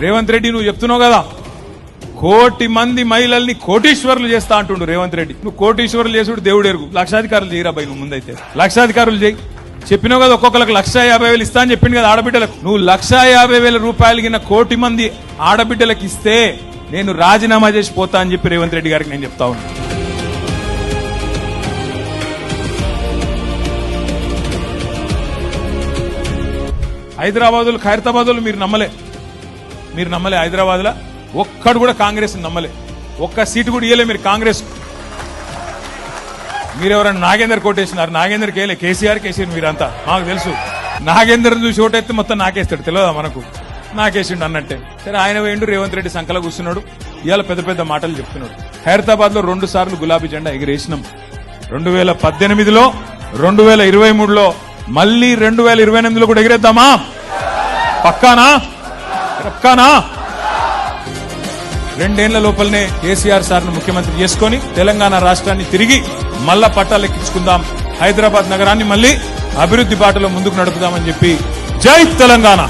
రేవంత్ రెడ్డి నువ్వు చెప్తున్నావు కదా, 1 కోటి మంది మహిళల్ని కోటీశ్వరులు చేస్తా అంటుండు రేవంత్ రెడ్డి. నువ్వు కోటీశ్వరులు చేసుడు దేవుడు ఎరుగు. లక్షాధికారులు చేయరా బై, నువ్వు ముందైతే లక్షాధికారులు చేయి. చెప్పినావు కదా ఒక్కొక్కరికి 1,50,000 ఇస్తా అని చెప్పింది కదా ఆడబిడ్డలకు. నువ్వు 1,50,000 రూపాయలు కింద 1 కోటి మంది ఆడబిడ్డలకు ఇస్తే నేను రాజీనామా చేసి పోతా అని చెప్పి రేవంత్ రెడ్డి గారికి నేను చెప్తా ఉన్నా. హైదరాబాదులు ఖైరతాబాదులు మీరు నమ్మలే హైదరాబాద్ లో ఒక్కడు కూడా కాంగ్రెస్ నమ్మలే. ఒక్క సీటు కూడా ఇయ్యలే మీరు కాంగ్రెస్. మీరెవరన్నా నాగేందర్ కోటేసినారు, నాగేందర్కి వేయలే. కేసీఆర్ మీరంతా మాకు తెలుసు. నాగేందర్ చూసి ఓటెత్తే మొత్తం నాకేస్తాడు, తెలియదా మనకు? నాకేసిండు అన్నట్టే. సరే ఆయన వేయండు, రేవంత్ రెడ్డి సంకల కూర్చున్నాడు, ఇవాళ పెద్ద పెద్ద మాటలు చెప్తున్నాడు. హైదరాబాద్ లో 2 సార్లు గులాబీ జెండా ఎగిరేసినాం. 2018లో, 2023లో, మళ్ళీ 2028లో కూడా ఎగిరేద్దామా? పక్కానా? 2 ఏళ్ల లోపలనే కేసీఆర్ సార్ను ముఖ్యమంత్రి చేసుకుని తెలంగాణ రాష్ట్రాన్ని తిరిగి మళ్ళా పట్టాలెక్కించుకుందాం. హైదరాబాద్ నగరాన్ని మళ్ళీ అభివృద్ధి బాటలో ముందుకు నడుపుదామని చెప్పి జై తెలంగాణ.